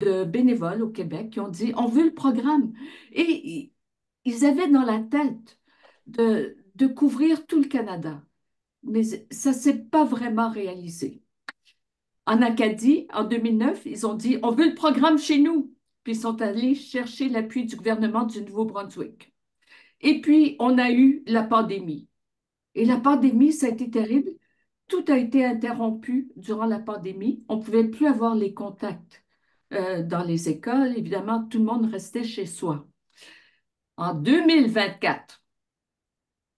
de bénévoles au Québec qui ont dit, on veut le programme. Et ils avaient dans la tête de couvrir tout le Canada, mais ça ne s'est pas vraiment réalisé. En Acadie, en 2009, ils ont dit, on veut le programme chez nous. Puis ils sont allés chercher l'appui du gouvernement du Nouveau-Brunswick. Et puis, on a eu la pandémie. Et la pandémie, ça a été terrible. Tout a été interrompu durant la pandémie. On ne pouvait plus avoir les contacts dans les écoles. Évidemment, tout le monde restait chez soi. En 2024,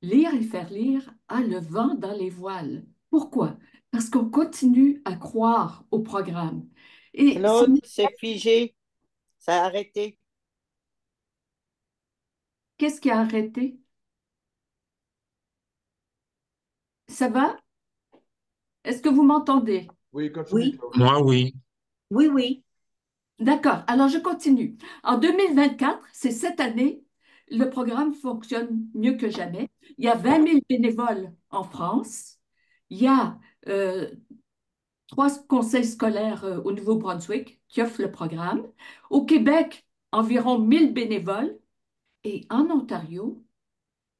lire et faire lire a le vent dans les voiles. Pourquoi? Parce qu'on continue à croire au programme. Et Non, c'est figé. Ça a arrêté. qu'est-ce qui a arrêté? Ça va? Est-ce que vous m'entendez? Oui, continue, Oui, Claude. Moi, oui. oui, oui. D'accord, alors je continue. En 2024, c'est cette année, le programme fonctionne mieux que jamais. Il y a 20 000 bénévoles en France. Il y a euh, trois conseils scolaires au Nouveau-Brunswick qui offrent le programme. Au Québec, environ 1000 bénévoles. Et en Ontario,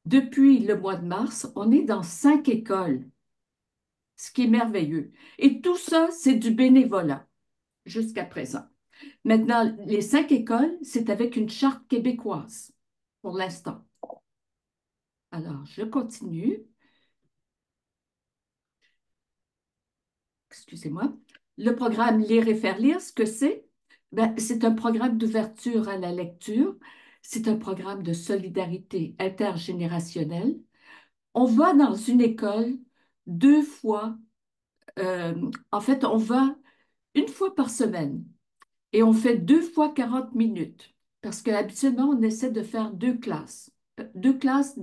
depuis le mois de mars, on est dans 5 écoles, ce qui est merveilleux. Et tout ça, c'est du bénévolat jusqu'à présent. Maintenant, les 5 écoles, c'est avec une charte québécoise pour l'instant. Alors, je continue. Excusez-moi. Le programme Lire et faire lire, ce que c'est? Ben, c'est un programme d'ouverture à la lecture. C'est un programme de solidarité intergénérationnelle. On va dans une école 2 fois. En fait, on va une fois par semaine. Et on fait 2 fois 40 minutes, parce qu'habituellement, on essaie de faire 2 classes. 2 classes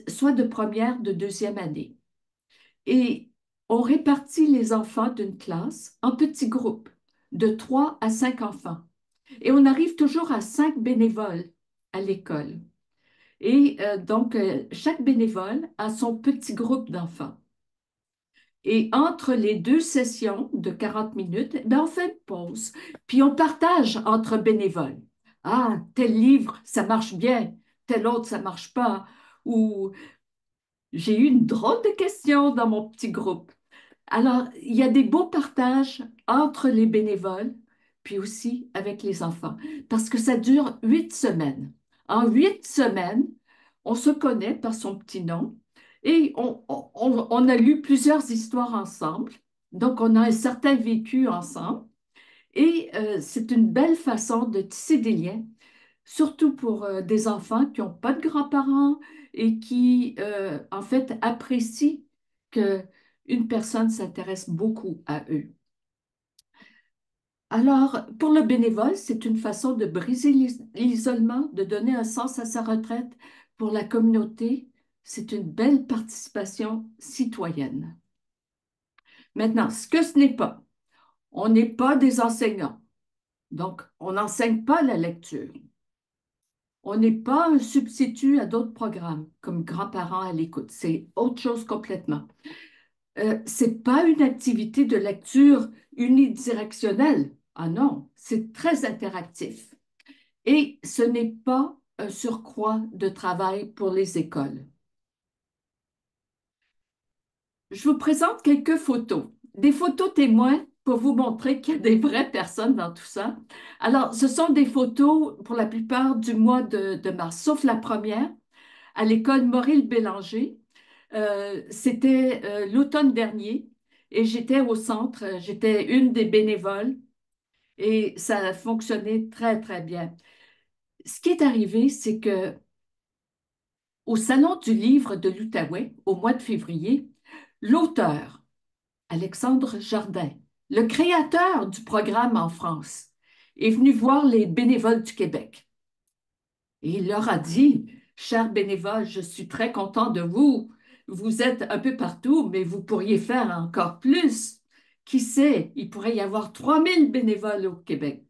soit de première, de deuxième année. Et on répartit les enfants d'une classe en petits groupes, de 3 à 5 enfants. Et on arrive toujours à 5 bénévoles à l'école. Et donc, chaque bénévole a son petit groupe d'enfants. Et entre les 2 sessions de 40 minutes, ben on fait une pause. Puis on partage entre bénévoles. Ah, tel livre, ça marche bien. Tel autre, ça marche pas. Ou j'ai eu une drôle de question dans mon petit groupe. Alors, il y a des beaux partages entre les bénévoles, puis aussi avec les enfants, parce que ça dure 8 semaines. En 8 semaines, on se connaît par son petit nom et on a lu plusieurs histoires ensemble, donc on a un certain vécu ensemble et c'est une belle façon de tisser des liens, surtout pour des enfants qui n'ont pas de grands-parents et qui, en fait, apprécient que une personne s'intéresse beaucoup à eux. Alors, pour le bénévole, c'est une façon de briser l'isolement, de donner un sens à sa retraite. Pour la communauté, c'est une belle participation citoyenne. Maintenant, ce que ce n'est pas, on n'est pas des enseignants, donc on n'enseigne pas la lecture. On n'est pas un substitut à d'autres programmes, comme grands-parents à l'écoute. C'est autre chose complètement. C'est pas une activité de lecture unidirectionnelle. Ah non, c'est très interactif. Et ce n'est pas un surcroît de travail pour les écoles. Je vous présente quelques photos, des photos témoins pour vous montrer qu'il y a des vraies personnes dans tout ça. Alors, ce sont des photos pour la plupart du mois de mars, sauf la première, à l'école Maurice-Bélanger. C'était l'automne dernier et j'étais au centre, j'étais une des bénévoles et ça a fonctionné très, très bien. Ce qui est arrivé, c'est que au Salon du livre de l'Outaouais, au mois de février, l'auteur, Alexandre Jardin, le créateur du programme en France, est venu voir les bénévoles du Québec. Et il leur a dit, chers bénévoles, je suis très content de vous. Vous êtes un peu partout, mais vous pourriez faire encore plus. Qui sait, il pourrait y avoir 3000 bénévoles au Québec.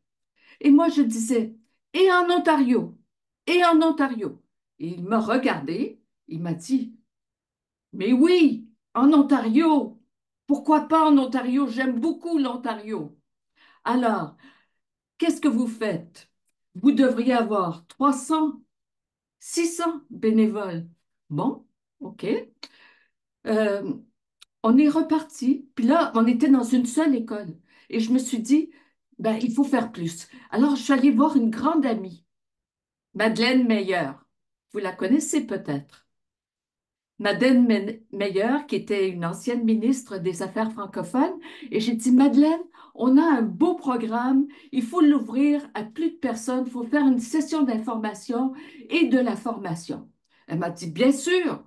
Et moi, je disais, et en Ontario, et en Ontario. Et il m'a regardé, il m'a dit, mais oui, en Ontario. Pourquoi pas en Ontario? J'aime beaucoup l'Ontario. Alors, Qu'est-ce que vous faites? Vous devriez avoir 300, 600 bénévoles. Bon, OK. Euh, on est reparti. Puis là, on était dans une seule école. Et je me suis dit, ben, il faut faire plus. Alors, je suis allée voir une grande amie, Madeleine Meyer. Vous la connaissez peut-être. Meyer, qui était une ancienne ministre des Affaires francophones. Et j'ai dit, Madeleine, on a un beau programme. Il faut l'ouvrir à plus de personnes. Il faut faire une session d'information et de la formation. Elle m'a dit, bien sûr.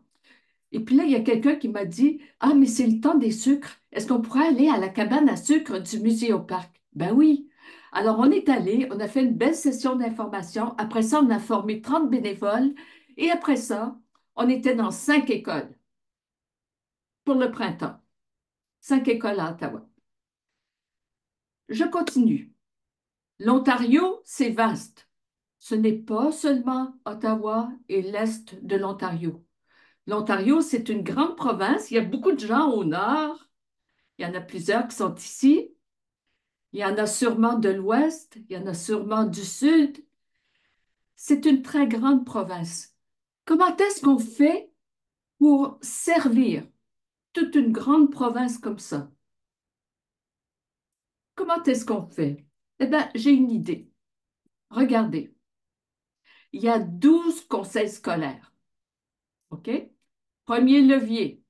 Et puis là, il y a quelqu'un qui m'a dit, ah, mais c'est le temps des sucres. Est-ce qu'on pourrait aller à la cabane à sucre du musée au parc? Ben oui. Alors, on est allé, on a fait une belle session d'information. Après ça, on a formé 30 bénévoles. Et après ça, on était dans 5 écoles pour le printemps. 5 écoles à Ottawa. Je continue. L'Ontario, c'est vaste. Ce n'est pas seulement Ottawa et l'Est de l'Ontario. L'Ontario, c'est une grande province. Il y a beaucoup de gens au nord. Il y en a plusieurs qui sont ici. Il y en a sûrement de l'ouest, il y en a sûrement du sud. C'est une très grande province. Comment est-ce qu'on fait pour servir toute une grande province comme ça? Comment est-ce qu'on fait? Eh bien, j'ai une idée. Regardez, il y a 12 conseils scolaires. OK? Premier levier,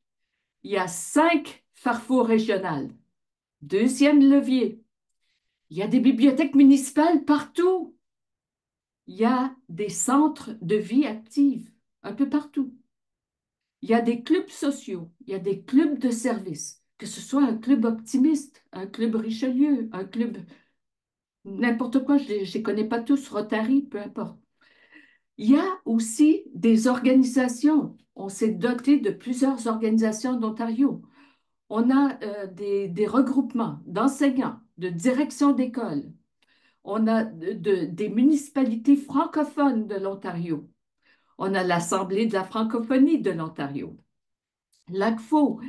il y a 5 Farfours régionales. Deuxième levier, il y a des bibliothèques municipales partout. Il y a des centres de vie active un peu partout. Il y a des clubs sociaux, il y a des clubs de service, que ce soit un club optimiste, un club Richelieu, un club n'importe quoi, je ne les connais pas tous, Rotary, peu importe. Il y a aussi des organisations. On s'est doté de plusieurs organisations d'Ontario. On a des regroupements d'enseignants, de direction d'école. On a des municipalités francophones de l'Ontario. On a l'Assemblée de la francophonie de l'Ontario, l'ACFO.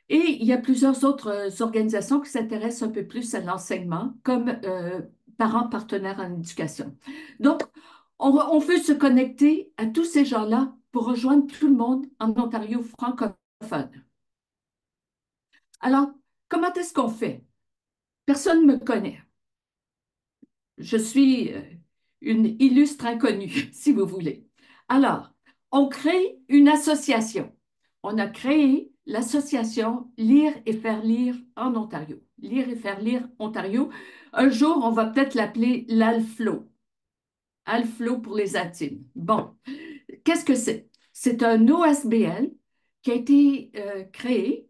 Et il y a plusieurs autres organisations qui s'intéressent un peu plus à l'enseignement, comme Parents partenaires en éducation. Donc, on veut se connecter à tous ces gens-là pour rejoindre tout le monde en Ontario francophone. Alors, comment est-ce qu'on fait? Personne ne me connaît. Je suis une illustre inconnue, si vous voulez. Alors, on crée une association. On a créé l'association Lire et faire lire en Ontario. Lire et faire lire Ontario. Un jour, on va peut-être l'appeler l'ALFLO. ALFLO pour les intimes. Bon, qu'est-ce que c'est? C'est un OSBL qui a été créé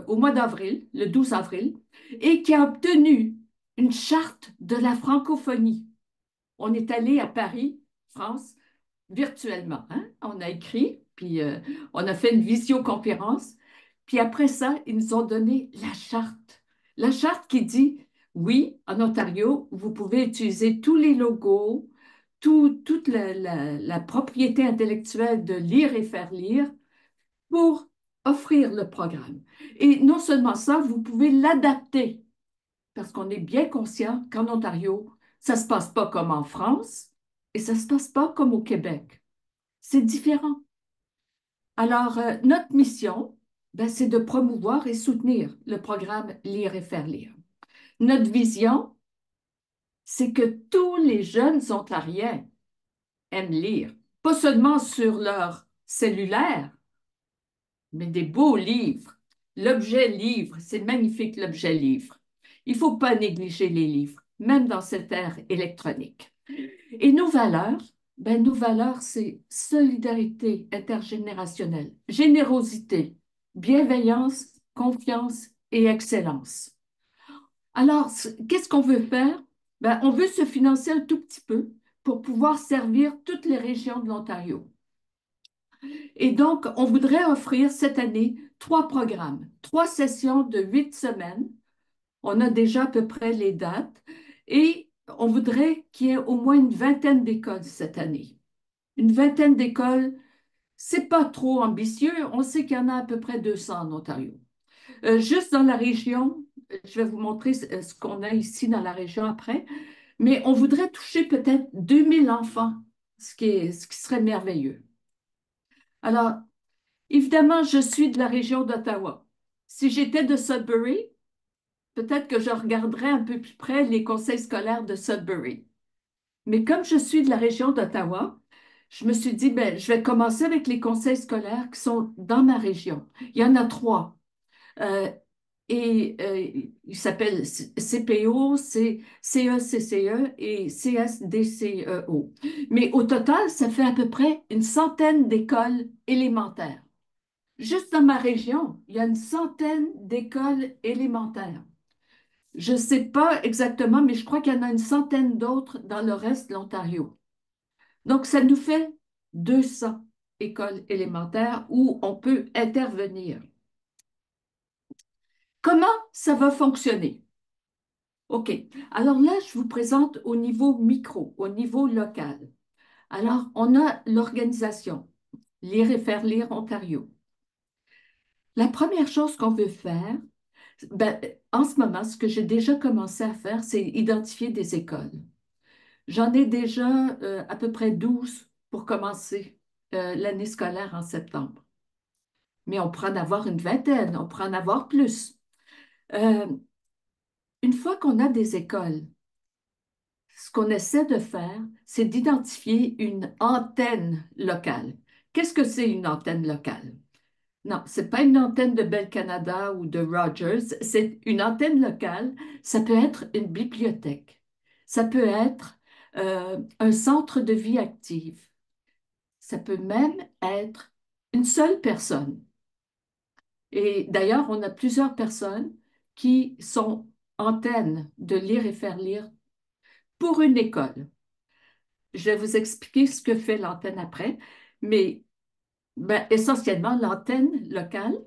au mois d'avril, le 12 avril, et qui a obtenu une charte de la francophonie. On est allé à Paris, France, virtuellement, hein. On a écrit, puis on a fait une visioconférence. Puis après ça, ils nous ont donné la charte. La charte qui dit, oui, en Ontario, vous pouvez utiliser tous les logos, toute la propriété intellectuelle de lire et faire lire pour offrir le programme. Et non seulement ça, vous pouvez l'adapter parce qu'on est bien conscient qu'en Ontario, ça ne se passe pas comme en France et ça ne se passe pas comme au Québec. C'est différent. Alors, notre mission, ben, c'est de promouvoir et soutenir le programme Lire et faire lire. Notre vision, c'est que tous les jeunes ontariens aiment lire, pas seulement sur leur cellulaire, mais des beaux livres. L'objet livre, c'est magnifique l'objet livre. Il ne faut pas négliger les livres, même dans cette ère électronique. Et nos valeurs, c'est solidarité intergénérationnelle, générosité, bienveillance, confiance et excellence. Alors, qu'est-ce qu'on veut faire? Ben, on veut se financer un tout petit peu pour pouvoir servir toutes les régions de l'Ontario. Et donc, on voudrait offrir cette année 3 programmes, 3 sessions de 8 semaines. On a déjà à peu près les dates et on voudrait qu'il y ait au moins une vingtaine d'écoles cette année. Une vingtaine d'écoles, c'est pas trop ambitieux. On sait qu'il y en a à peu près 200 en Ontario. Juste dans la région, je vais vous montrer ce qu'on a ici dans la région après. Mais on voudrait toucher peut-être 2000 enfants, ce qui serait merveilleux. Alors, évidemment, je suis de la région d'Ottawa. Si j'étais de Sudbury, peut-être que je regarderais un peu plus près les conseils scolaires de Sudbury. Mais comme je suis de la région d'Ottawa, je me suis dit, ben, je vais commencer avec les conseils scolaires qui sont dans ma région. Il y en a trois. Euh, ils s'appellent CPO, CECCE et CSDCEO. Mais au total, ça fait à peu près une centaine d'écoles élémentaires. Juste dans ma région, il y a une centaine d'écoles élémentaires. Je ne sais pas exactement, mais je crois qu'il y en a une centaine d'autres dans le reste de l'Ontario. Donc, ça nous fait 200 écoles élémentaires où on peut intervenir. Comment ça va fonctionner? OK. Alors là, je vous présente au niveau micro, au niveau local. Alors, on a l'organisation, Lire et faire lire Ontario. La première chose qu'on veut faire, ben, en ce moment, ce que j'ai déjà commencé à faire, c'est identifier des écoles. J'en ai déjà à peu près 12 pour commencer l'année scolaire en septembre. Mais on pourra en avoir une vingtaine, on pourra en avoir plus. Euh, une fois qu'on a des écoles, ce qu'on essaie de faire, c'est d'identifier une antenne locale. Qu'est-ce que c'est une antenne locale? Non, c'est pas une antenne de Bell Canada ou de Rogers, c'est une antenne locale. Ça peut être une bibliothèque, ça peut être un centre de vie active, ça peut même être une seule personne. Et d'ailleurs, on a plusieurs personnes qui sont antennes de lire et faire lire pour une école. Je vais vous expliquer ce que fait l'antenne après, mais ben, essentiellement, l'antenne locale,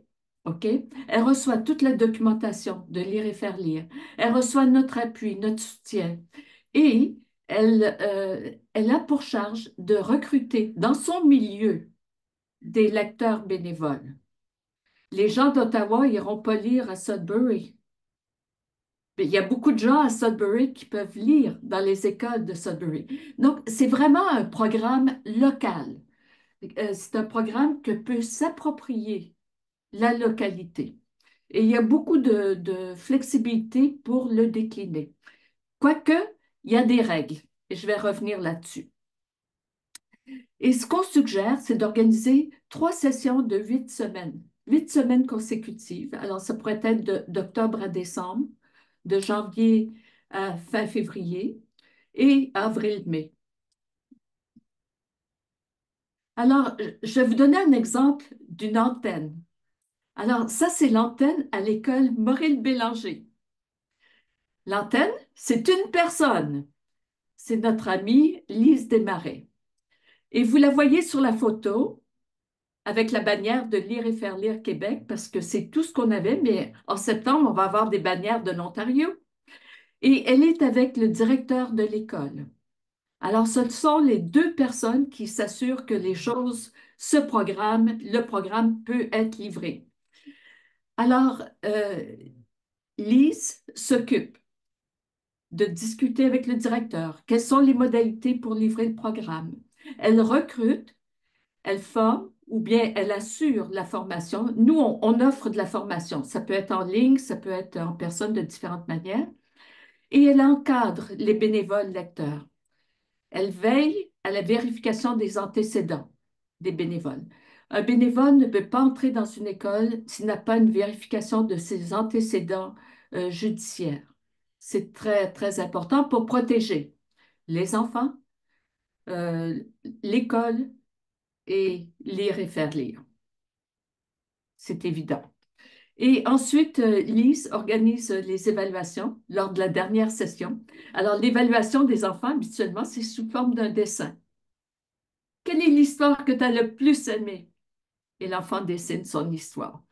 OK, elle reçoit toute la documentation de lire et faire lire. Elle reçoit notre appui, notre soutien. Et elle a pour charge de recruter dans son milieu des lecteurs bénévoles. Les gens d'Ottawa iront pas lire à Sudbury. Mais il y a beaucoup de gens à Sudbury qui peuvent lire dans les écoles de Sudbury. Donc, c'est vraiment un programme local. C'est un programme que peut s'approprier la localité. Et il y a beaucoup de flexibilité pour le décliner. Quoique, il y a des règles, et je vais revenir là-dessus. Et ce qu'on suggère, c'est d'organiser 3 sessions de 8 semaines, 8 semaines consécutives. Alors, ça pourrait être d'octobre à décembre, de janvier à fin février et avril-mai. Alors, je vais vous donner un exemple d'une antenne. Alors, ça, c'est l'antenne à l'école Maurice-Bélanger. L'antenne, c'est une personne. C'est notre amie Lise Desmarais. Et vous la voyez sur la photo avec la bannière de Lire et faire lire Québec, parce que c'est tout ce qu'on avait, mais en septembre, on va avoir des bannières de l'Ontario. Et elle est avec le directeur de l'école. Alors, ce sont les deux personnes qui s'assurent que les choses se programment, le programme peut être livré. Alors, Lise s'occupe de discuter avec le directeur. Quelles sont les modalités pour livrer le programme? Elle recrute, elle forme ou bien elle assure la formation. Nous, on offre de la formation. Ça peut être en ligne, ça peut être en personne de différentes manières. Et elle encadre les bénévoles lecteurs. Elle veille à la vérification des antécédents des bénévoles. Un bénévole ne peut pas entrer dans une école s'il n'a pas une vérification de ses antécédents judiciaires. C'est très, très important pour protéger les enfants, euh, l'école et lire et faire lire. C'est évident. Et ensuite, Lise organise les évaluations lors de la dernière session. Alors, l'évaluation des enfants, habituellement, c'est sous forme d'un dessin. Quelle est l'histoire que tu as le plus aimée? Et l'enfant dessine son histoire.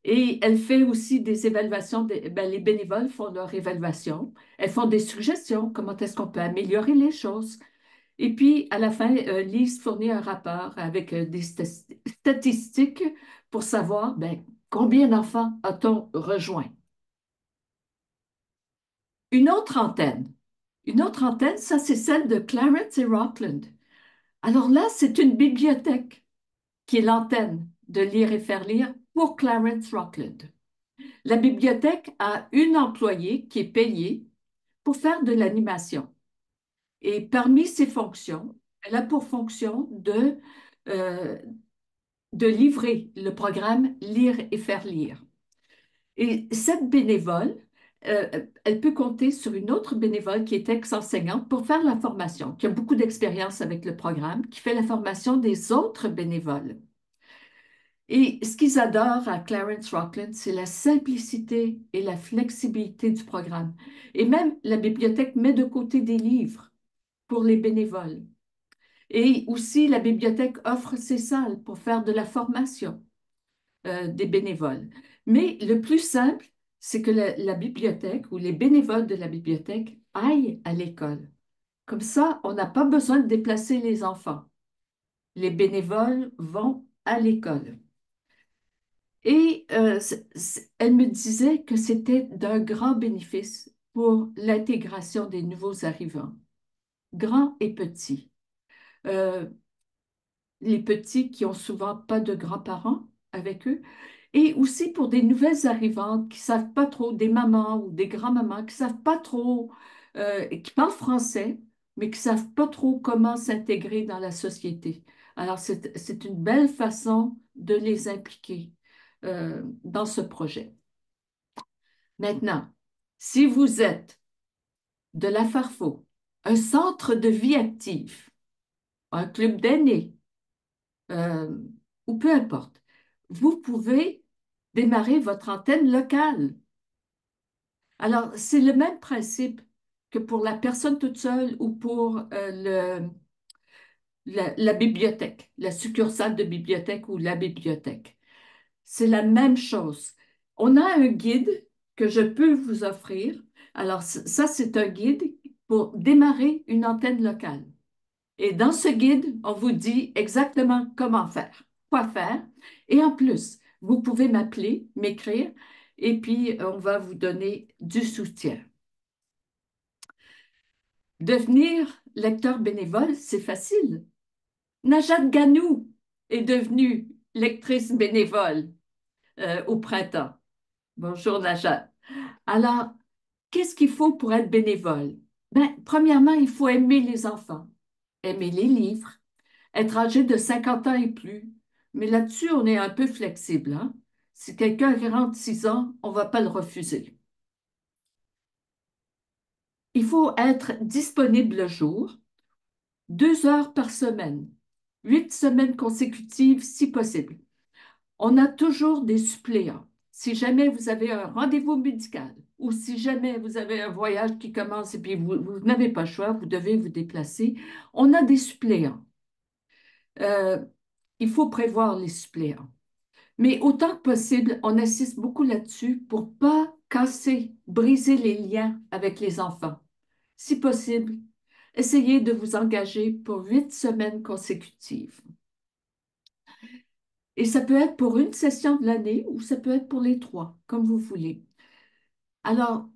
Et elle fait aussi des évaluations. Ben, les bénévoles font leur évaluation. Elles font des suggestions. Comment est-ce qu'on peut améliorer les choses? Et puis, à la fin, Lise fournit un rapport avec des statistiques pour savoir ben, combien d'enfants a-t-on rejoint. Une autre antenne. Une autre antenne, ça c'est celle de Clarence et Rockland. Alors là, c'est une bibliothèque qui est l'antenne de Lire et faire lire pour Clarence Rockland. La bibliothèque a une employée qui est payée pour faire de l'animation. Et parmi ses fonctions, elle a pour fonction euh, de livrer le programme Lire et faire lire. Et cette bénévole, elle peut compter sur une autre bénévole qui est ex-enseignante pour faire la formation, qui a beaucoup d'expérience avec le programme, qui fait la formation des autres bénévoles. Et ce qu'ils adorent à Clarence Rockland, c'est la simplicité et la flexibilité du programme. Et même la bibliothèque met de côté des livres pour les bénévoles. Et aussi, la bibliothèque offre ses salles pour faire de la formation des bénévoles. Mais le plus simple, c'est que la bibliothèque ou les bénévoles de la bibliothèque aillent à l'école. Comme ça, on n'a pas besoin de déplacer les enfants. Les bénévoles vont à l'école. Et elle me disait que c'était d'un grand bénéfice pour l'intégration des nouveaux arrivants, grands et petits. Euh, les petits qui ont souvent pas de grands-parents avec eux, et aussi pour des nouvelles arrivantes qui savent pas trop, des mamans ou des grands-mamans qui savent pas trop, qui parlent français, mais qui savent pas trop comment s'intégrer dans la société. Alors, c'est une belle façon de les impliquer dans ce projet. Maintenant, si vous êtes de la Farfo, un centre de vie active, un club d'aînés, euh, ou peu importe, vous pouvez démarrer votre antenne locale. Alors, c'est le même principe que pour la personne toute seule ou pour la bibliothèque, la succursale de bibliothèque ou la bibliothèque. C'est la même chose. On a un guide que je peux vous offrir. Alors, ça, c'est un guide pour démarrer une antenne locale. Et dans ce guide, on vous dit exactement comment faire, quoi faire. Et en plus, vous pouvez m'appeler, m'écrire, et puis on va vous donner du soutien. Devenir lecteur bénévole, c'est facile. Najat Ganou est devenue lectrice bénévole au printemps. Bonjour Najat. Alors, qu'est-ce qu'il faut pour être bénévole? Ben, premièrement, il faut aimer les enfants, aimer les livres, être âgé de 50 ans et plus. Mais là-dessus, on est un peu flexible, hein? Si quelqu'un a 46 ans, on ne va pas le refuser. Il faut être disponible le jour, 2 heures par semaine, 8 semaines consécutives si possible. On a toujours des suppléants. Si jamais vous avez un rendez-vous médical ou si jamais vous avez un voyage qui commence et puis vous n'avez pas le choix, vous devez vous déplacer, on a des suppléants. Euh, il faut prévoir les suppléants. Mais autant que possible, on insiste beaucoup là-dessus pour pas casser, briser les liens avec les enfants. Si possible, essayez de vous engager pour 8 semaines consécutives. Et ça peut être pour une session de l'année ou ça peut être pour les trois, comme vous voulez. Alors,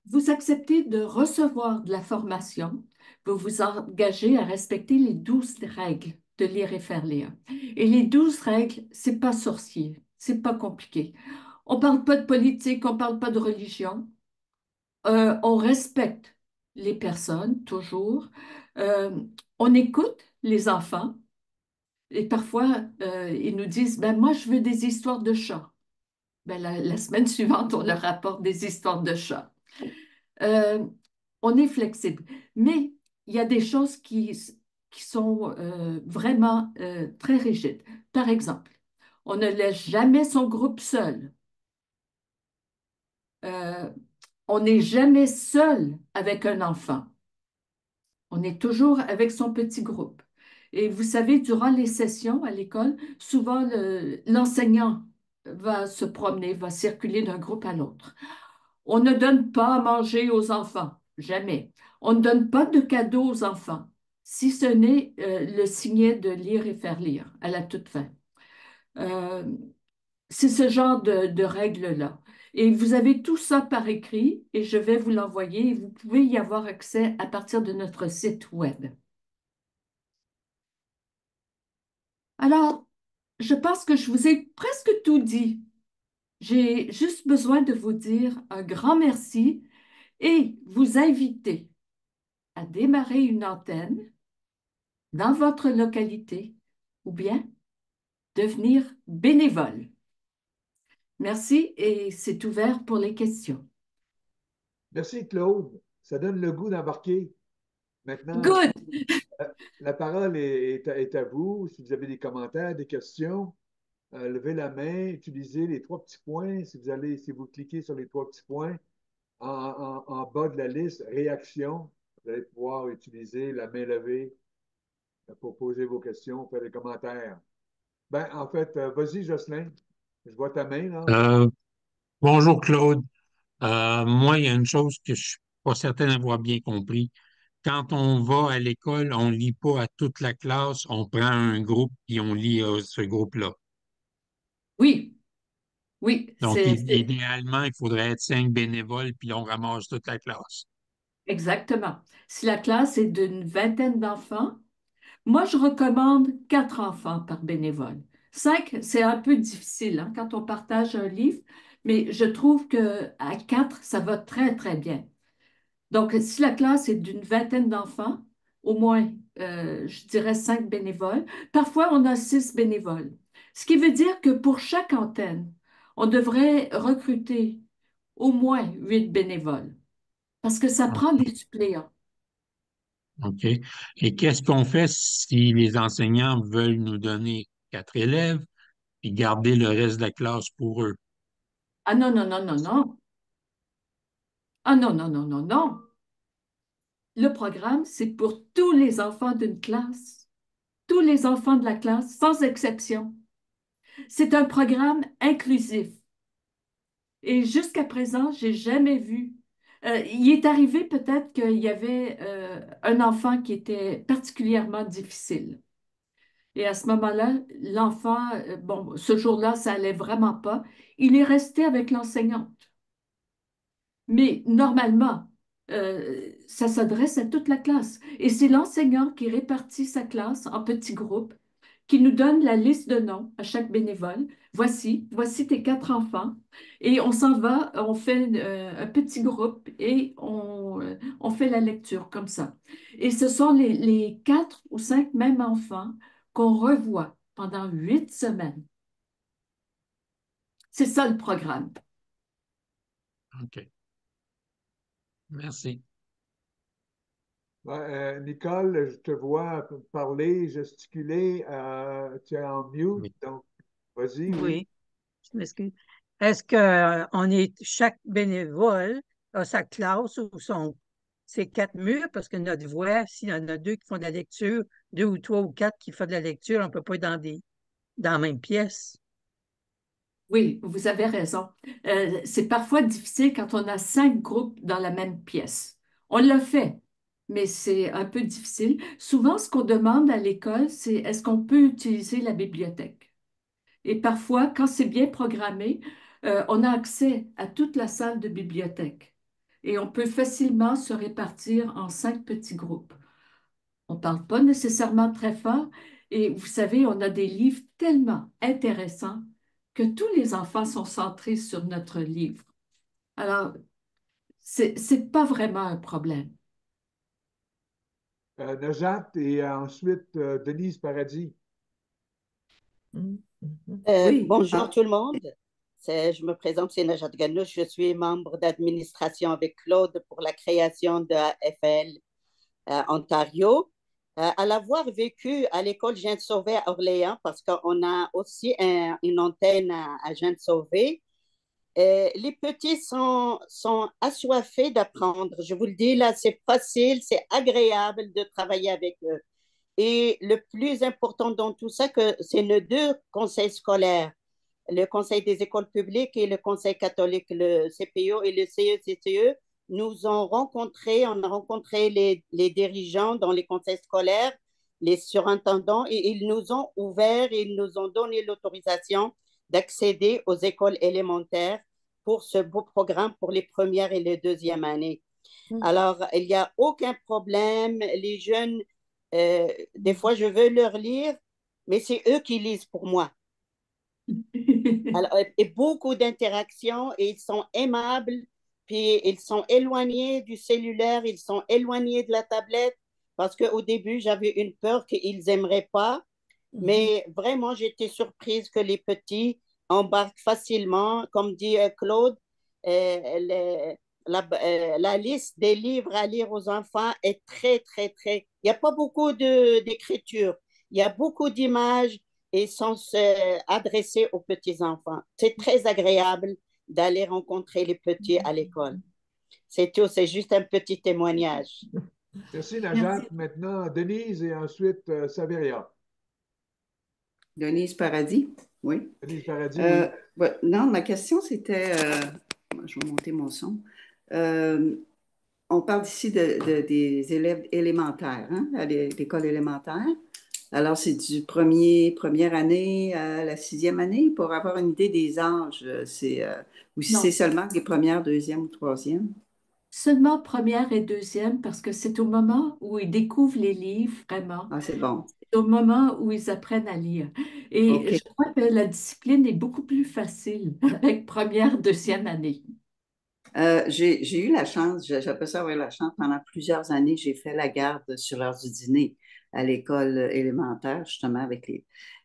vous acceptez de recevoir de la formation, vous vous engagez à respecter les 12 règles de lire et faire lire. Et les 12 règles, c'est pas sorcier, c'est pas compliqué. On parle pas de politique, on parle pas de religion. On respecte les personnes, toujours. Euh, on écoute les enfants. Et parfois, ils nous disent, ben moi, je veux des histoires de chats. Ben, la semaine suivante, on leur rapporte des histoires de chats. Euh, on est flexible. Mais il y a des choses qui sont vraiment très rigides. Par exemple, on ne laisse jamais son groupe seul. Euh, on n'est jamais seul avec un enfant. On est toujours avec son petit groupe. Et vous savez, durant les sessions à l'école, souvent l'enseignant va se promener, va circuler d'un groupe à l'autre. On ne donne pas à manger aux enfants, jamais. On ne donne pas de cadeaux aux enfants, si ce n'est le signet de lire et faire lire à la toute fin. Euh, c'est ce genre de règles-là. Et vous avez tout ça par écrit et je vais vous l'envoyer et vous pouvez y avoir accès à partir de notre site web. Alors, je pense que je vous ai presque tout dit. J'ai juste besoin de vous dire un grand merci et vous inviter à démarrer une antenne dans votre localité ou bien devenir bénévole. Merci et c'est ouvert pour les questions. Merci, Claude. Ça donne le goût d'embarquer. Maintenant, Good! la parole est à vous. Si vous avez des commentaires, des questions, levez la main, utilisez les trois petits points. Si vous cliquez sur les trois petits points en bas de la liste, réaction, vous allez pouvoir utiliser la main levée pour poser vos questions, faire des commentaires. Ben, en fait, vas-y, Jocelyn. Je vois ta main, là. Euh, Bonjour Claude. Moi, il y a une chose que je suis pas certain d'avoir bien compris. Quand on va à l'école, on lit pas à toute la classe, on prend un groupe et on lit à ce groupe-là. Oui, oui, Donc, idéalement, il faudrait être 5 bénévoles, puis on ramasse toute la classe. exactement. Si la classe est d'une vingtaine d'enfants, moi, je recommande 4 enfants par bénévole. 5, c'est un peu difficile hein, quand on partage un livre, mais je trouve que à 4, ça va très, très bien. Donc, si la classe est d'une vingtaine d'enfants, au moins, je dirais 5 bénévoles. Parfois, on a 6 bénévoles. Ce qui veut dire que pour chaque antenne, on devrait recruter au moins 8 bénévoles parce que ça prend OK. des suppléants. OK. Et qu'est-ce qu'on fait si les enseignants veulent nous donner 4 élèves et garder le reste de la classe pour eux? Ah non, non, non, non, non. Ah non, non, non, non, non. Le programme, c'est pour tous les enfants d'une classe, tous les enfants de la classe, sans exception. C'est un programme inclusif. Et jusqu'à présent, j'ai jamais vu. Il est arrivé peut-être qu'il y avait un enfant qui était particulièrement difficile. Et à ce moment-là, l'enfant, bon, ce jour-là, ça allait vraiment pas. Il est resté avec l'enseignante. Mais normalement, ça s'adresse à toute la classe. Et c'est l'enseignant qui répartit sa classe en petits groupes, qui nous donne la liste de noms à chaque bénévole. Voici tes 4 enfants. Et on s'en va, on fait un petit groupe et on fait la lecture comme ça. Et ce sont les 4 ou 5 mêmes enfants qu'on revoit pendant 8 semaines. C'est ça le programme. OK. Merci. Ouais, Nicole, je te vois parler, gesticuler. Tu es en mute, Oui. donc vas-y, oui. Oui, je m'excuse. Est-ce que on est chaque bénévole a sa classe ou ses 4 murs? Parce que notre voix, s'il y en a deux qui font de la lecture, 2 ou 3 ou 4 qui font de la lecture, on ne peut pas être dans la même pièce. Oui, vous avez raison. C'est parfois difficile quand on a 5 groupes dans la même pièce. On l'a fait, mais c'est un peu difficile. Souvent, ce qu'on demande à l'école, c'est est-ce qu'on peut utiliser la bibliothèque? Et parfois, quand c'est bien programmé, on a accès à toute la salle de bibliothèque. Et on peut facilement se répartir en 5 petits groupes. On ne parle pas nécessairement très fort. Et vous savez, on a des livres tellement intéressants que tous les enfants sont centrés sur notre livre. Alors, c'est pas vraiment un problème. Najat et ensuite Denise Paradis. Oui. Bonjour tout le monde. Je me présente, c'est Najat Ganouch. Je suis membre d'administration avec Claude pour la création de AFL Ontario. À l'avoir vécu à l'école Jean Sauvé à Orléans, parce qu'on a aussi une antenne à Jean Sauvé, les petits sont assoiffés d'apprendre. Je vous le dis, là, c'est facile, c'est agréable de travailler avec eux. Et le plus important dans tout ça, que c'est nos deux conseils scolaires, le Conseil des écoles publiques et le Conseil catholique, le CPO et le CECCE, nous ont rencontrés, on a rencontré les dirigeants dans les conseils scolaires, les surintendants, et ils nous ont ouvert, ils nous ont donné l'autorisation d'accéder aux écoles élémentaires pour ce beau programme pour les premières et les deuxièmes années. Alors, il n'y a aucun problème. Les jeunes, des fois, je veux leur lire, mais c'est eux qui lisent pour moi. Alors, et beaucoup d'interactions et ils sont aimables, puis ils sont éloignés du cellulaire, ils sont éloignés de la tablette parce qu'au début, j'avais une peur qu'ils n'aimeraient pas, mais vraiment, j'étais surprise que les petits embarquent facilement. Comme dit Claude, la liste des livres à lire aux enfants est très, très, très... Il n'y a pas beaucoup d'écriture, il y a beaucoup d'images et sont adressés aux petits-enfants. C'est très agréable d'aller rencontrer les petits à l'école. C'est tout, c'est juste un petit témoignage. Merci, Najat. Maintenant, Denise et ensuite Saveria. Denise Paradis, oui. Denise Paradis, oui. Ouais, non, ma question, c'était, je vais monter mon son. On parle ici des élèves élémentaires, hein, à l'école élémentaire. Alors, c'est du première année à la sixième année pour avoir une idée des âges. Ou si Non. c'est seulement des premières, deuxième ou troisième? Seulement première et deuxième, parce que c'est au moment où ils découvrent les livres, vraiment. Ah, c'est bon. C'est au moment où ils apprennent à lire. Et OK. je crois que la discipline est beaucoup plus facile avec première, deuxième année. J'ai eu la chance, j'appelle ça avoir la chance, pendant plusieurs années, j'ai fait la garde sur l'heure du dîner à l'école élémentaire, justement avec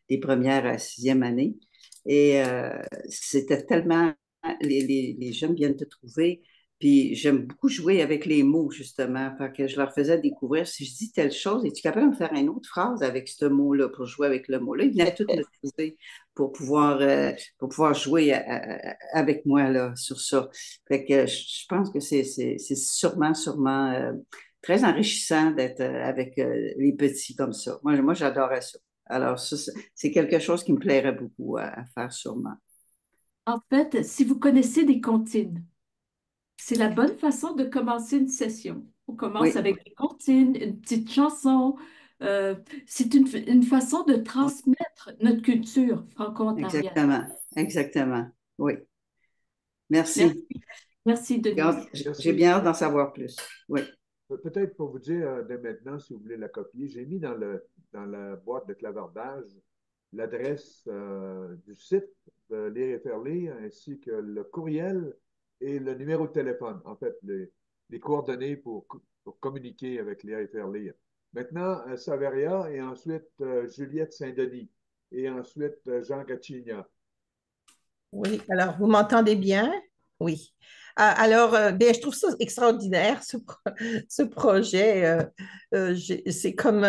les premières à sixième année. Et c'était tellement, les jeunes viennent te trouver, puis j'aime beaucoup jouer avec les mots, justement, fait que je leur faisais découvrir, si je dis telle chose, es-tu capable de me faire une autre phrase avec ce mot-là, pour jouer avec le mot-là? Ils venaient tous me trouver pour pouvoir jouer avec moi là, sur ça. Fait que je pense que c'est sûrement très enrichissant d'être avec les petits comme ça. Moi j'adorais ça. Alors, ça, c'est quelque chose qui me plairait beaucoup à faire sûrement. En fait, si vous connaissez des comptines, c'est la bonne façon de commencer une session. On commence Oui, avec des comptines, une petite chanson. Euh, c'est une façon de transmettre notre culture franco-ontarienne. exactement. Exactement. Oui. Merci, Merci. merci Denise. J'ai bien hâte d'en savoir plus. Oui. Peut-être pour vous dire dès maintenant, si vous voulez la copier, j'ai mis dans la boîte de clavardage l'adresse du site de Lire et faire lire, ainsi que le courriel et le numéro de téléphone, en fait, les coordonnées pour communiquer avec Lire et faire lire. Maintenant, Saveria et ensuite Juliette Saint-Denis et ensuite Jean Gacigna. Oui, alors vous m'entendez bien? Oui. Alors, bien, je trouve ça extraordinaire, ce projet. C'est comme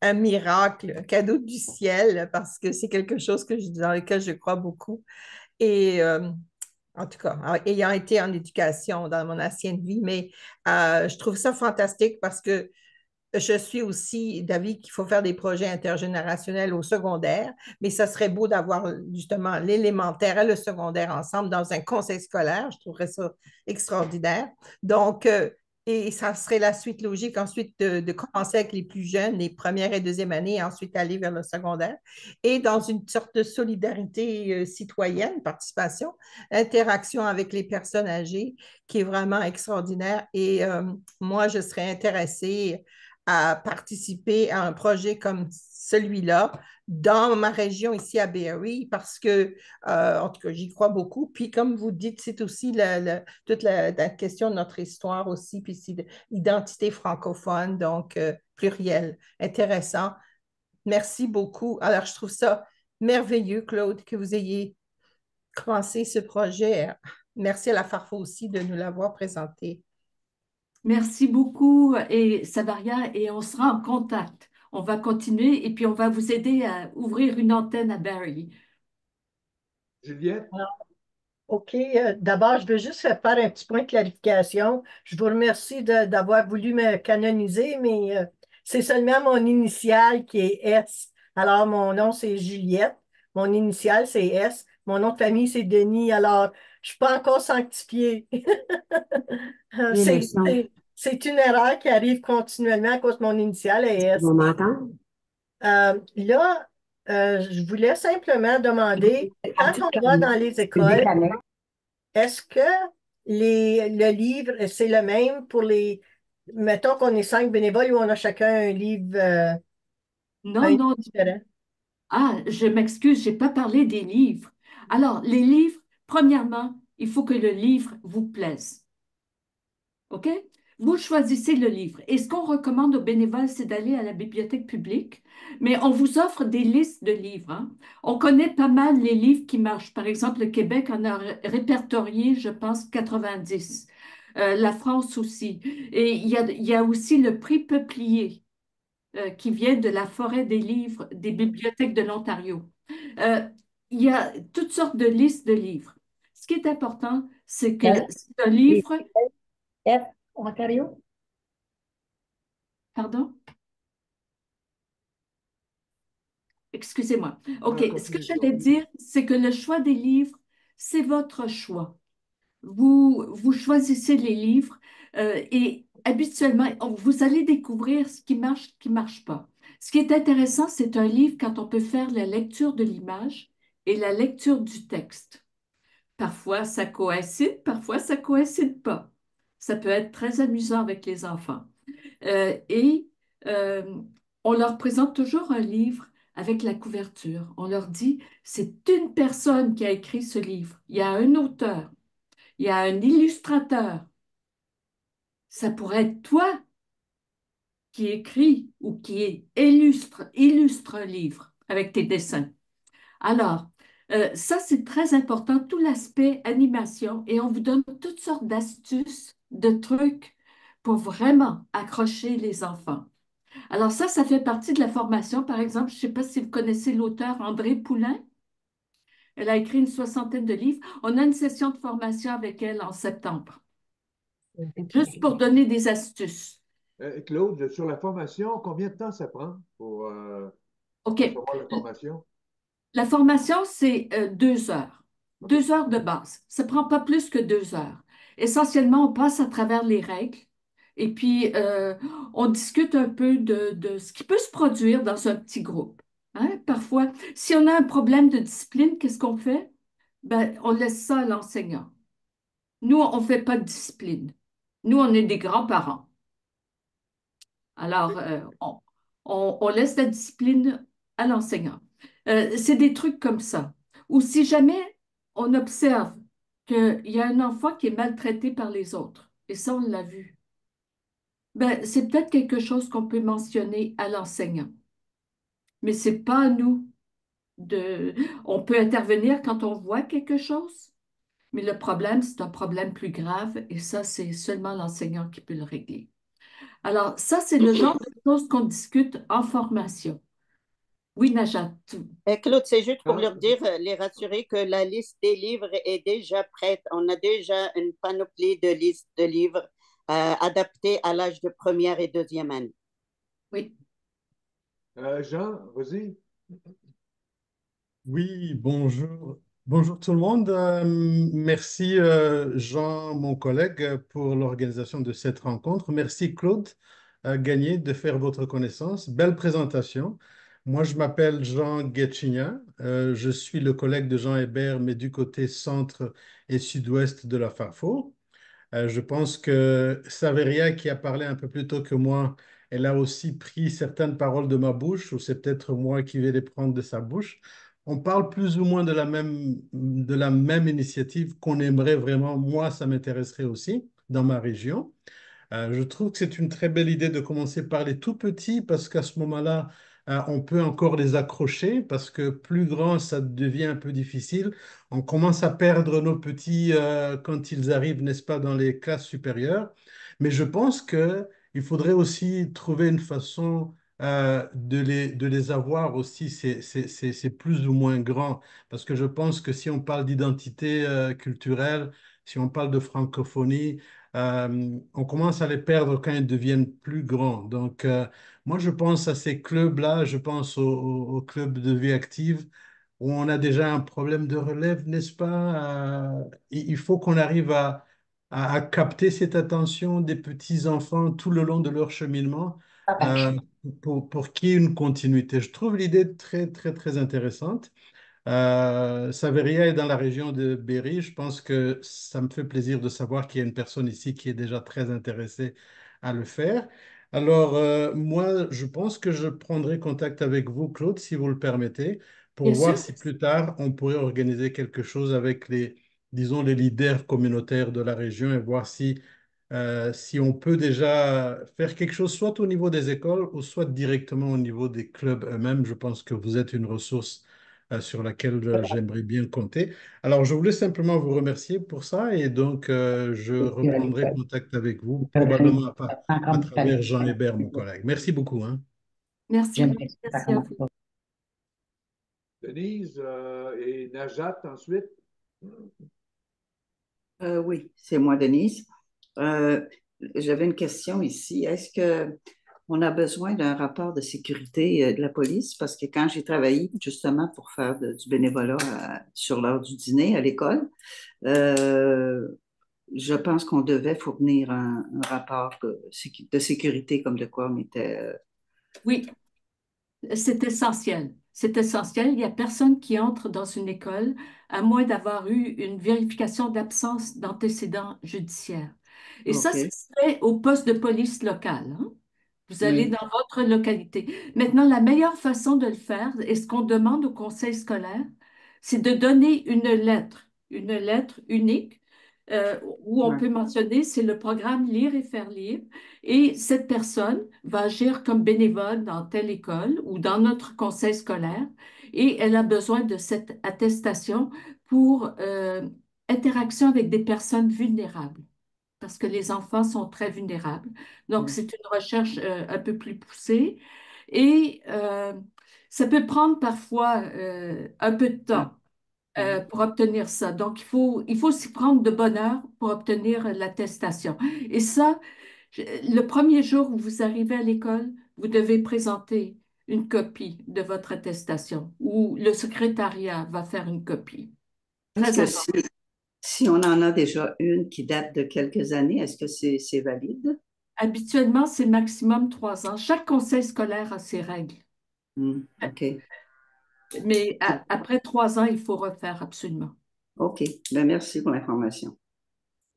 un miracle, un cadeau du ciel, parce que c'est quelque chose dans lequel je crois beaucoup. Et en tout cas, ayant été en éducation dans mon ancienne vie, mais je trouve ça fantastique parce que je suis aussi d'avis qu'il faut faire des projets intergénérationnels au secondaire, mais ça serait beau d'avoir justement l'élémentaire et le secondaire ensemble dans un conseil scolaire. Je trouverais ça extraordinaire. Donc, et ça serait la suite logique ensuite de commencer avec les plus jeunes, les premières et deuxième années, et ensuite aller vers le secondaire. Et dans une sorte de solidarité citoyenne, participation, interaction avec les personnes âgées, qui est vraiment extraordinaire. Et moi, je serais intéressée à participer à un projet comme celui-là dans ma région ici à Barrie parce que, en tout cas, j'y crois beaucoup. Puis, comme vous dites, c'est aussi toute la question de notre histoire aussi, puis c'est l'identité francophone, donc pluriel, intéressant. Merci beaucoup. Alors, je trouve ça merveilleux, Claude, que vous ayez commencé ce projet. Merci à la Farfo aussi de nous l'avoir présenté. Merci beaucoup et Savaria, et on sera en contact. On va continuer et puis on va vous aider à ouvrir une antenne à Barrie. Juliette? OK. D'abord, je veux juste faire un petit point de clarification. Je vous remercie d'avoir voulu me canoniser, mais c'est seulement mon initiale qui est S. Alors, mon nom, c'est Juliette. Mon initiale, c'est S. Mon nom de famille, c'est Denis. Alors, je ne suis pas encore sanctifiée. C'est une erreur qui arrive continuellement à cause de mon initiale est S. On m'entend? Là, je voulais simplement demander, quand on va dans les écoles, est-ce que le livre, c'est le même pour les... Mettons qu'on est 5 bénévoles où on a chacun un Non, livre non, différent. ah, je m'excuse, j'ai pas parlé des livres. Alors, les livres, premièrement, il faut que le livre vous plaise. OK? Vous choisissez le livre. Et ce qu'on recommande aux bénévoles, c'est d'aller à la bibliothèque publique, mais on vous offre des listes de livres, hein. On connaît pas mal les livres qui marchent. Par exemple, le Québec en a répertorié, je pense, 90. La France aussi. Et il y a aussi le prix Peuplier qui vient de la forêt des livres des bibliothèques de l'Ontario. Euh, il y a toutes sortes de listes de livres. Ce qui est important, c'est que Dans c'est un les livre, F, Ontario? pardon, excusez-moi. OK, ce que Continue, j'allais Claude. dire, c'est que le choix des livres, c'est votre choix. Vous choisissez les livres et habituellement, vous allez découvrir ce qui marche pas. Ce qui est intéressant, c'est un livre quand on peut faire la lecture de l'image et la lecture du texte. Parfois ça coïncide pas. Ça peut être très amusant avec les enfants. Et euh, on leur présente toujours un livre avec la couverture. On leur dit, c'est une personne qui a écrit ce livre. Il y a un auteur, il y a un illustrateur. Ça pourrait être toi qui écris ou qui illustre un livre avec tes dessins. Alors, ça, c'est très important, tout l'aspect animation, et on vous donne toutes sortes d'astuces, de trucs pour vraiment accrocher les enfants. Alors ça fait partie de la formation. Par exemple, je ne sais pas si vous connaissez l'auteur André Poulain. Elle a écrit une soixantaine de livres. On a une session de formation avec elle en septembre, juste pour donner des astuces. Claude, sur la formation, combien de temps ça prend pour OK. recevoir la formation? La formation, c'est 2 heures. OK. 2 heures de base. Ça ne prend pas plus que 2 heures. Essentiellement, on passe à travers les règles et puis on discute un peu de ce qui peut se produire dans un petit groupe. Hein. Parfois, si on a un problème de discipline, qu'est-ce qu'on fait? Ben, on laisse ça à l'enseignant. Nous, on ne fait pas de discipline. Nous, on est des grands-parents. Alors, on laisse la discipline à l'enseignant. C'est des trucs comme ça. Ou si jamais on observe qu'il y a un enfant qui est maltraité par les autres, et ça, on l'a vu, ben, c'est peut-être quelque chose qu'on peut mentionner à l'enseignant. Mais c'est pas à nous de... On peut intervenir quand on voit quelque chose, mais le problème, c'est un problème plus grave, et ça, c'est seulement l'enseignant qui peut le régler. Alors, ça, c'est le genre de choses qu'on discute en formation. Oui, Najat. Et Claude, c'est juste pour Ah, leur dire, les rassurer que la liste des livres est déjà prête. On a déjà une panoplie de listes de livres adaptés à l'âge de première et deuxième année. Oui. Jean, vas-y. Oui, bonjour. Bonjour tout le monde. Merci Jean, mon collègue, pour l'organisation de cette rencontre. Merci Claude Gagné de faire votre connaissance. Belle présentation. Moi, je m'appelle Jean Guetchignan. Je suis le collègue de Jean Hébert, mais du côté centre et sud-ouest de la FAFO. Je pense que Saveria, qui a parlé un peu plus tôt que moi, elle a aussi pris certaines paroles de ma bouche, ou c'est peut-être moi qui vais les prendre de sa bouche. On parle plus ou moins de la même initiative qu'on aimerait vraiment. Moi, ça m'intéresserait aussi dans ma région. Je trouve que c'est une très belle idée de commencer par les tout petits parce qu'à ce moment-là, on peut encore les accrocher parce que plus grand, ça devient un peu difficile. On commence à perdre nos petits quand ils arrivent, n'est-ce pas, dans les classes supérieures. Mais je pense qu'il faudrait aussi trouver une façon de les avoir aussi, c'est plus ou moins grand. Parce que je pense que si on parle d'identité culturelle, si on parle de francophonie, on commence à les perdre quand ils deviennent plus grands. Donc, moi, je pense à ces clubs-là, je pense aux clubs de vie active où on a déjà un problème de relève, n'est-ce pas? Il faut qu'on arrive à capter cette attention des petits enfants tout le long de leur cheminement euh, pour qu'il y ait une continuité. Je trouve l'idée très, très, très intéressante. Saveria est dans la région de Berry. Je pense que ça me fait plaisir de savoir qu'il y a une personne ici qui est déjà très intéressée à le faire. Alors, moi, je pense que je prendrai contact avec vous, Claude, si vous le permettez, pour Bien voir sûr, si plus tard on pourrait organiser quelque chose avec disons, les leaders communautaires de la région et voir si on peut déjà faire quelque chose, soit au niveau des écoles ou soit directement au niveau des clubs eux-mêmes. Je pense que vous êtes une ressource sur laquelle j'aimerais bien compter. Alors, je voulais simplement vous remercier pour ça et donc je reprendrai contact avec vous, probablement à travers Jean Hébert, mon collègue. Merci beaucoup, hein. merci, merci à vous. Denise et Najat ensuite. Oui, c'est moi, Denise. J'avais une question ici. Est-ce que on a besoin d'un rapport de sécurité de la police? Parce que quand j'ai travaillé justement pour faire du bénévolat sur l'heure du dîner à l'école, euh, je pense qu'on devait fournir un rapport de sécurité comme de quoi on était. Oui, c'est essentiel. C'est essentiel. Il n'y a personne qui entre dans une école à moins d'avoir eu une vérification d'absence d'antécédents judiciaires. Et ça, OK, ça se fait au poste de police local, hein. Vous allez oui, dans votre localité. Maintenant, la meilleure façon de le faire, et ce qu'on demande au conseil scolaire, c'est de donner une lettre unique, où on ouais, peut mentionner, c'est le programme Lire et faire lire. Et cette personne va agir comme bénévole dans telle école ou dans notre conseil scolaire. Et elle a besoin de cette attestation pour interaction avec des personnes vulnérables parce que les enfants sont très vulnérables. Donc, ouais, c'est une recherche un peu plus poussée et ça peut prendre parfois un peu de ouais, temps pour obtenir ça. Donc, il faut s'y prendre de bonne heure pour obtenir l'attestation. Et ça, le premier jour où vous arrivez à l'école, vous devez présenter une copie de votre attestation ou le secrétariat va faire une copie. est-ce Très que important. si on en a déjà une qui date de quelques années, est-ce que c'est valide? Habituellement, c'est maximum 3 ans. Chaque conseil scolaire a ses règles. OK. Mais après 3 ans, il faut refaire absolument. OK. Ben, merci pour l'information.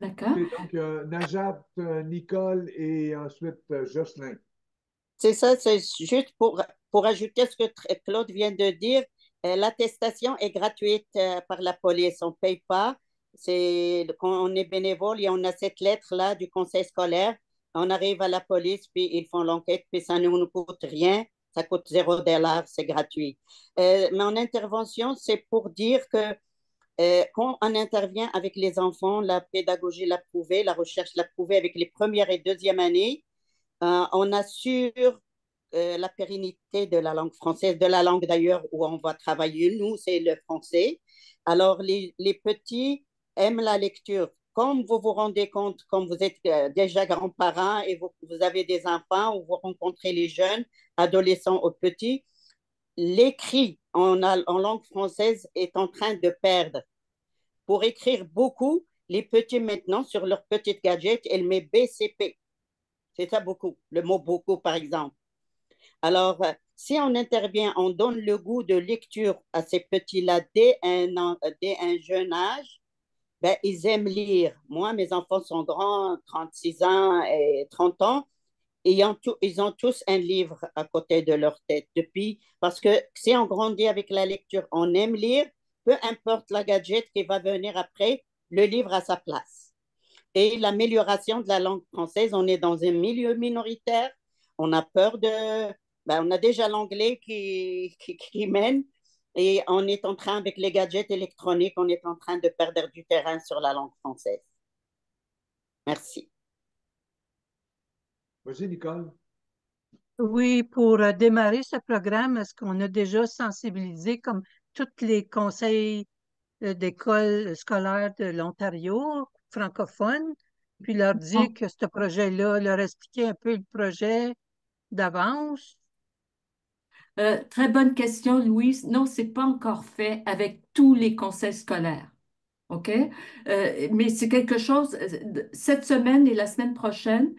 D'accord? OK, donc, Najat, Nicole et ensuite Jocelyn. C'est ça, c'est juste pour ajouter ce que Claude vient de dire. L'attestation est gratuite par la police. On ne paye pas. C'est quand on est bénévole et on a cette lettre-là du conseil scolaire. On arrive à la police, puis ils font l'enquête, puis ça ne nous coûte rien. Ça coûte $0, c'est gratuit. Mon intervention, c'est pour dire que quand on intervient avec les enfants, la pédagogie l'a prouvé, la recherche l'a prouvé avec les premières et deuxièmes années, on assure la pérennité de la langue française, de la langue d'ailleurs où on va travailler, nous, c'est le français. Alors, les petits aiment la lecture. Comme vous vous rendez compte, comme vous êtes déjà grands-parents et vous avez des enfants ou vous rencontrez les jeunes, adolescents ou petits, l'écrit en langue française est en train de perdre. Pour écrire beaucoup, les petits maintenant, sur leur petite gadget, ils mettent BCP. C'est ça beaucoup, le mot beaucoup, par exemple. Alors, si on intervient, on donne le goût de lecture à ces petits-là dès un jeune âge, ben, ils aiment lire. Moi, mes enfants sont grands, 36 ans et 30 ans, et ils ont tous un livre à côté de leur tête depuis, parce que si on grandit avec la lecture, on aime lire, peu importe la gadget qui va venir après, le livre a sa place. Et l'amélioration de la langue française, on est dans un milieu minoritaire, on a peur de... Ben, on a déjà l'anglais qui mène et on est en train, avec les gadgets électroniques, on est en train de perdre du terrain sur la langue française. Merci. Vas-y, Nicole. Oui, pour démarrer ce programme, est-ce qu'on a déjà sensibilisé comme tous les conseils d'écoles scolaires de l'Ontario francophones, puis leur dire que ce projet-là, leur expliquer un peu le projet d'avance? Très bonne question, Louise. Non, c'est pas encore fait avec tous les conseils scolaires. OK? Mais c'est quelque chose, cette semaine et la semaine prochaine,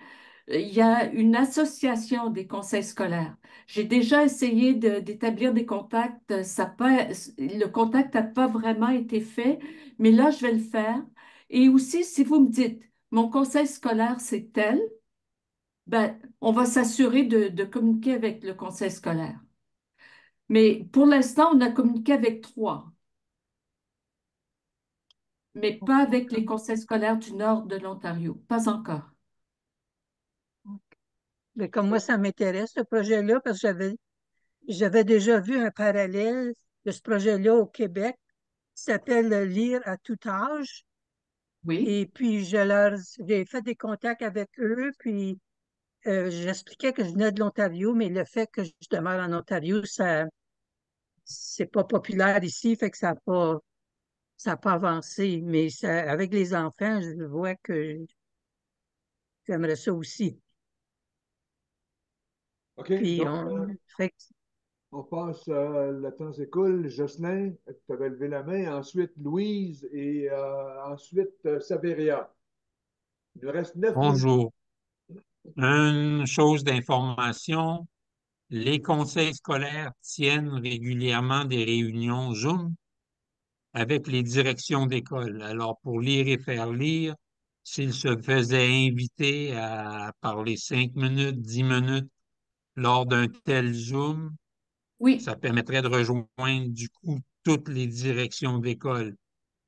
il y a une association des conseils scolaires. J'ai déjà essayé d'établir des contacts. Le contact n'a pas vraiment été fait, mais là, je vais le faire. Et aussi, si vous me dites, mon conseil scolaire, c'est tel, ben, on va s'assurer de communiquer avec le conseil scolaire. Mais pour l'instant, on a communiqué avec trois, mais pas avec les conseils scolaires du nord de l'Ontario. Pas encore. Mais comme moi, ça m'intéresse, ce projet-là, parce que j'avais déjà vu un parallèle de ce projet-là au Québec qui s'appelle Lire à tout âge. Oui. Et puis, j'ai fait des contacts avec eux, puis j'expliquais que je venais de l'Ontario, mais le fait que je demeure en Ontario, c'est pas populaire ici, fait que ça a pas avancé. Mais avec les enfants, je vois que j'aimerais ça aussi. OK, Puis, donc fait que on passe, le temps s'écoule. Jocelyn, tu avais levé la main. Ensuite, Louise et ensuite Saveria. Il nous reste 9 minutes. Bonjour. Une chose d'information, les conseils scolaires tiennent régulièrement des réunions Zoom avec les directions d'école. Alors, pour lire et faire lire, s'ils se faisaient inviter à parler 5 minutes, 10 minutes lors d'un tel Zoom, Oui. ça permettrait de rejoindre du coup toutes les directions d'école.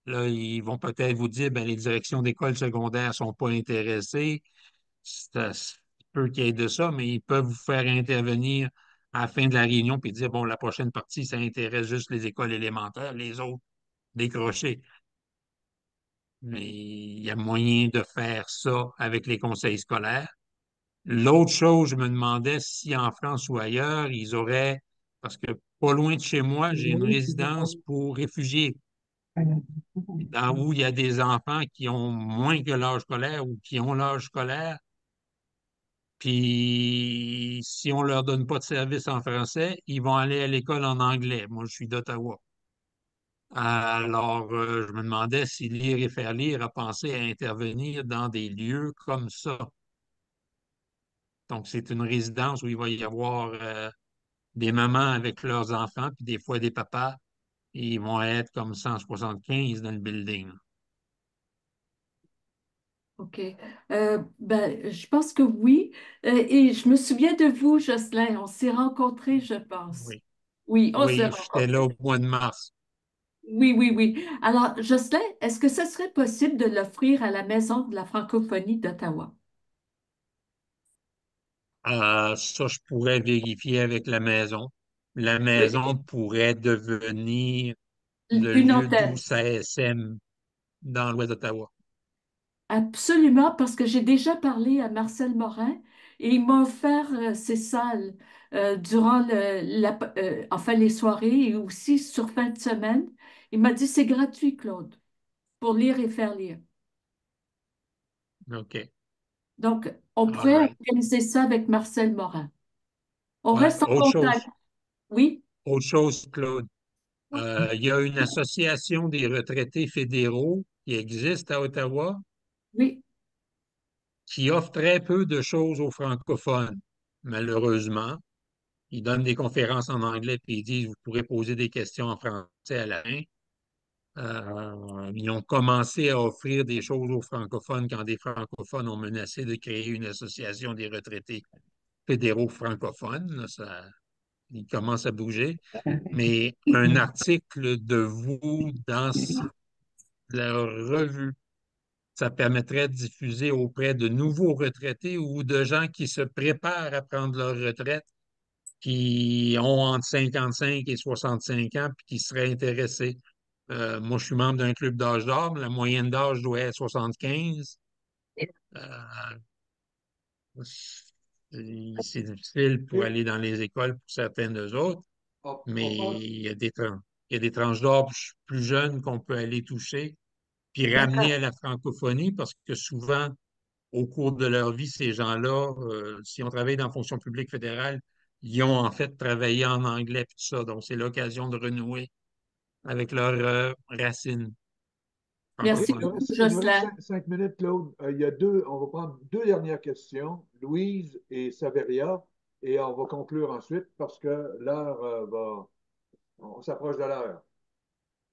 Là, ils vont peut-être vous dire, ben, les directions d'école secondaires sont pas intéressées. Ça se peut qu'il y ait de ça, mais ils peuvent vous faire intervenir à la fin de la réunion puis dire, bon, la prochaine partie, ça intéresse juste les écoles élémentaires, les autres, décrocher. Mais il y a moyen de faire ça avec les conseils scolaires. L'autre chose, je me demandais si en France ou ailleurs, ils auraient, parce que pas loin de chez moi, j'ai une résidence pour réfugiés, dans où il y a des enfants qui ont moins que l'âge scolaire ou qui ont l'âge scolaire. Puis, si on leur donne pas de service en français, ils vont aller à l'école en anglais. Moi, je suis d'Ottawa. Alors, je me demandais si Lire et faire lire a pensé à intervenir dans des lieux comme ça. Donc, c'est une résidence où il va y avoir des mamans avec leurs enfants, puis des fois des papas. Ils vont être comme 175 dans le building. OK. Ben, je pense que oui. Et je me souviens de vous, Jocelyn. On s'est rencontrés, je pense. Oui. Oui, on s'est Oui, j'étais là rencontrés. au mois de mars. Oui, oui, oui. Alors, Jocelyn, est-ce que ce serait possible de l'offrir à la Maison de la francophonie d'Ottawa? Ça, je pourrais vérifier avec la maison. La Oui, maison pourrait devenir le une lieu d'où antenne. ça SM dans l'ouest d'Ottawa. Absolument, parce que j'ai déjà parlé à Marcel Morin et il m'a offert ces salles durant enfin, les soirées et aussi sur fin de semaine. Il m'a dit c'est gratuit, Claude, pour lire et faire lire. OK. Donc, on All pourrait right. organiser ça avec Marcel Morin. On Ouais, reste en contact. Oui, autre chose, Claude. Il y a une association des retraités fédéraux qui existe à Ottawa oui, qui offre très peu de choses aux francophones, malheureusement. Ils donnent des conférences en anglais puis ils disent vous pourrez poser des questions en français à la fin. Ils ont commencé à offrir des choses aux francophones quand des francophones ont menacé de créer une association des retraités fédéraux francophones. Là, ça, ils commencent à bouger. Mais un article de vous dans la revue, ça permettrait de diffuser auprès de nouveaux retraités ou de gens qui se préparent à prendre leur retraite, qui ont entre 55 et 65 ans, puis qui seraient intéressés. Moi, je suis membre d'un club d'âge d'or, la moyenne d'âge doit être 75. Euh, c'est difficile pour OK. aller dans les écoles pour certains d'eux autres, On mais passe. il y a des tranches d'âge plus jeunes qu'on peut aller toucher, puis ramener d'accord. à la francophonie, parce que souvent, au cours de leur vie, ces gens-là, si on travaille dans la fonction publique fédérale, ils ont en fait travaillé en anglais, puis tout ça. Donc, c'est l'occasion de renouer avec leurs racines. OK, Merci il nous beaucoup, reste, Jocelyn. 5 minutes, Claude. On va prendre deux dernières questions, Louise et Saveria, et on va conclure ensuite parce que l'heure on s'approche de l'heure.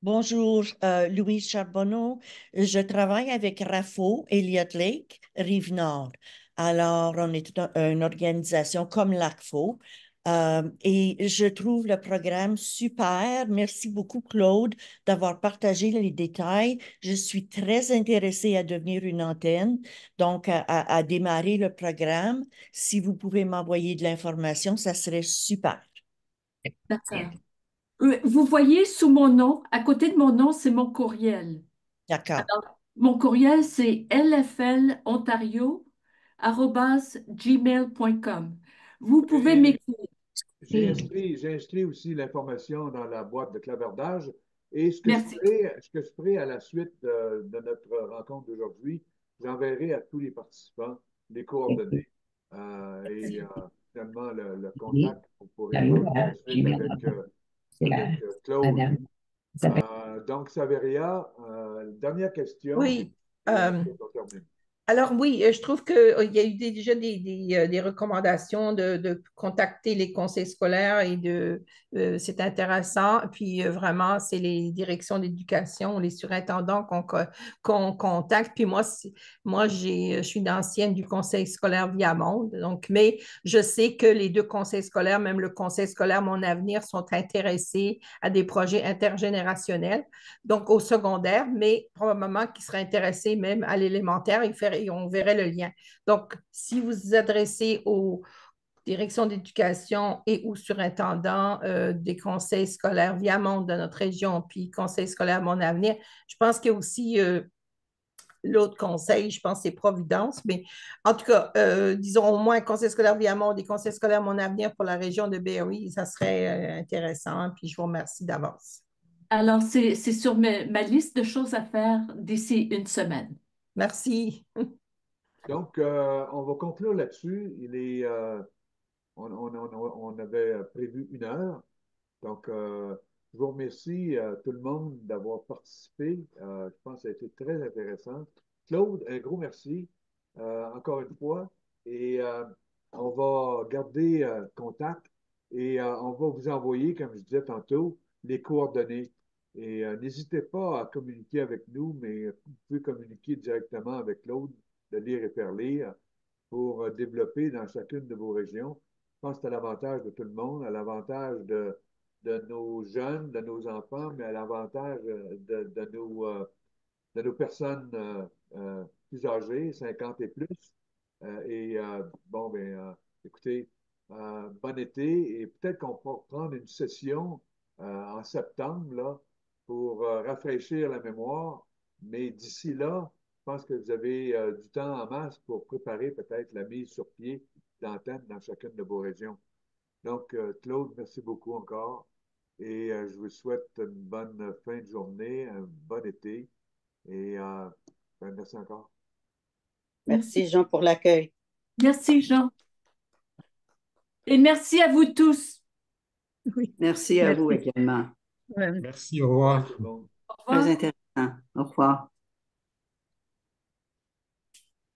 Bonjour, Louise Charbonneau. Je travaille avec RAFO, Elliott Lake, Rive-Nord. Alors, on est une organisation comme l'ACFO. Et je trouve le programme super. Merci beaucoup, Claude, d'avoir partagé les détails. Je suis très intéressée à devenir une antenne, donc à démarrer le programme. Si vous pouvez m'envoyer de l'information, ça serait super. D'accord. Vous voyez sous mon nom, à côté de mon nom, c'est mon courriel. D'accord. Alors, mon courriel, c'est lflontario@gmail.com. Vous pouvez Et m'écrire. j'ai inscrit aussi l'information dans la boîte de clavardage. Et Merci. ce que je ferai à la suite de notre rencontre d'aujourd'hui, j'enverrai à tous les participants les coordonnées finalement le contact. Vous pourrez prendre la suite avec Claude. Donc, Saveria, dernière question. Oui. Et ensuite, on termine. Alors oui, je trouve qu'il y a eu déjà des recommandations de contacter les conseils scolaires c'est intéressant. Puis vraiment, c'est les directions d'éducation, les surintendants qu'on contacte. Puis moi, je suis une ancienne du conseil scolaire Viamonde. Donc, mais je sais que les deux conseils scolaires, même le conseil scolaire Mon Avenir, sont intéressés à des projets intergénérationnels, donc au secondaire, mais probablement qu'ils seraient intéressés même à l'élémentaire et on verrait le lien. Donc, si vous vous adressez aux directions d'éducation et aux surintendants des conseils scolaires Viamonde de notre région, puis conseil scolaire Mon Avenir, je pense qu'il y a aussi l'autre conseil, je pense, c'est Providence. Mais en tout cas, disons au moins conseil scolaire Viamonde et conseil scolaire Mon Avenir pour la région de Berry, ça serait intéressant. Puis je vous remercie d'avance. Alors, c'est sur ma liste de choses à faire d'ici une semaine. Merci. Donc, on va conclure là-dessus. On avait prévu 1 heure. Donc, je vous remercie tout le monde d'avoir participé. Je pense que ça a été très intéressant. Claude, un gros merci encore une fois. Et on va garder contact et on va vous envoyer, comme je disais tantôt, les coordonnées. Et n'hésitez pas à communiquer avec nous, mais vous pouvez communiquer directement avec Claude de Lire et Faire Lire pour développer dans chacune de vos régions. Je pense que c'est à l'avantage de tout le monde, à l'avantage de nos jeunes, de nos enfants, mais à l'avantage de nos personnes plus âgées, 50 et plus. Bon, ben, écoutez, bon été et peut-être qu'on pourra prendre une session en septembre là, pour rafraîchir la mémoire. Mais d'ici là, je pense que vous avez du temps en masse pour préparer peut-être la mise sur pied d'antennes dans chacune de vos régions. Donc, Claude, merci beaucoup encore. Et je vous souhaite une bonne fin de journée, un bon été. Et merci encore. Merci, Jean, pour l'accueil. Merci, Jean. Et merci à vous tous. Oui. Merci à vous Merci. également. Ouais. Merci, au revoir. Tout le monde. Au revoir. Très intéressant. Au revoir.